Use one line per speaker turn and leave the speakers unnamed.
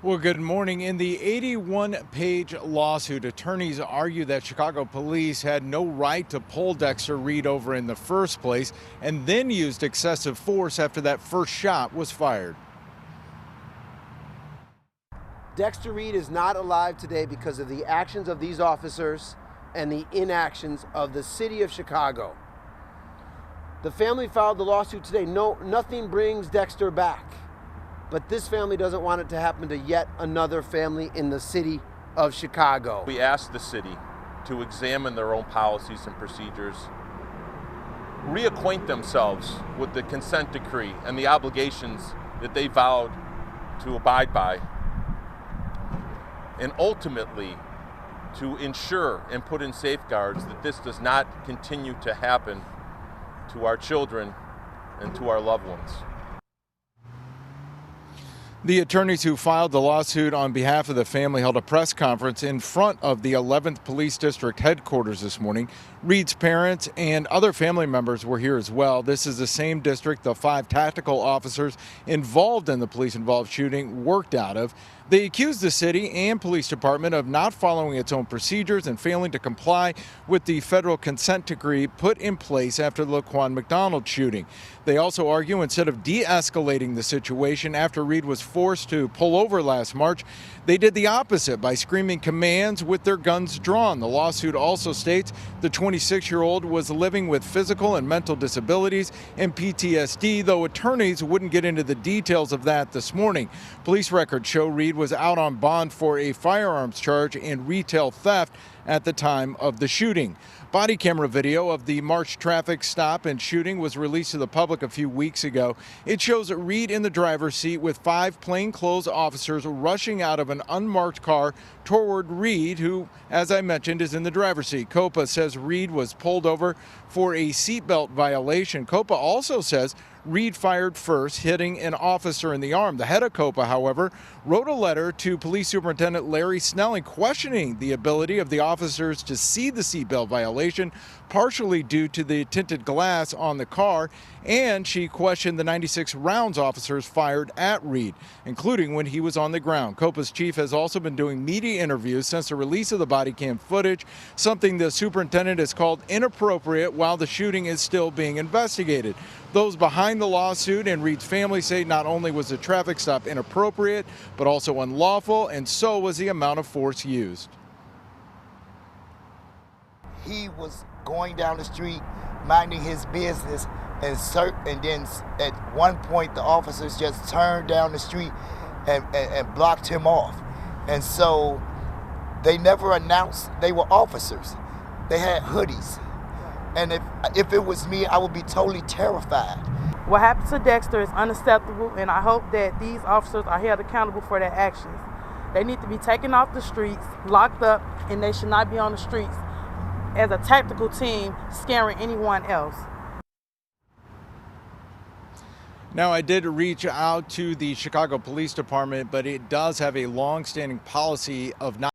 Well, good morning. In the 81-page lawsuit, attorneys argue that Chicago police had no right to pull Dexter Reed over in the first place and then used excessive force after that first shot was fired.
Dexter Reed is not alive today because of the actions of these officers and the inactions of the city of Chicago. The family filed the lawsuit today. No, nothing brings Dexter back. But this family doesn't want it to happen to yet another family in the city of Chicago.
We asked the city to examine their own policies and procedures, reacquaint themselves with the consent decree and the obligations that they vowed to abide by, and ultimately to ensure and put in safeguards that this does not continue to happen to our children and to our loved ones.
The attorneys who filed the lawsuit on behalf of the family held a press conference in front of the 11th Police District headquarters this morning. Reed's parents and other family members were here as well. This is the same district the 5 tactical officers involved in the police-involved shooting worked out of. They accused the city and police department of not following its own procedures and failing to comply with the federal consent decree put in place after the Laquan McDonald shooting. They also argue instead of de-escalating the situation after Reed was forced to pull over last March, they did the opposite by screaming commands with their guns drawn. The lawsuit also states the 26-year-old was living with physical and mental disabilities and PTSD, though attorneys wouldn't get into the details of that this morning. Police records show Reed was out on bond for a firearms charge and retail theft at the time of the shooting. Body camera video of the March traffic stop and shooting was released to the public a few weeks ago. It shows Reed in the driver's seat with 5 plainclothes officers rushing out of an unmarked car toward Reed, who, as I mentioned, is in the driver's seat. COPA says Reed was pulled over for a seatbelt violation. COPA also says Reed fired first, hitting an officer in the arm. The head of COPA, however, wrote a letter to Police Superintendent Larry Snelling questioning the ability of the officers to see the seatbelt violation, partially due to the tinted glass on the car, and she questioned the 96 rounds officers fired at Reed, including when he was on the ground. COPA's chief has also been doing media interviews since the release of the body cam footage, something the superintendent has called inappropriate while the shooting is still being investigated. Those behind the lawsuit and Reed's family say not only was the traffic stop inappropriate, but also unlawful, and so was the amount of force used.
He was going down the street, minding his business, and then at one point the officers just turned down the street and blocked him off. And so they never announced they were officers. They had hoodies. And if it was me, I would be totally terrified.
What happened to Dexter is unacceptable, and I hope that these officers are held accountable for their actions. They need to be taken off the streets, locked up, and they should not be on the streets as a tactical team scaring anyone else.
Now, I did reach out to the Chicago Police Department, but it does have a long-standing policy of not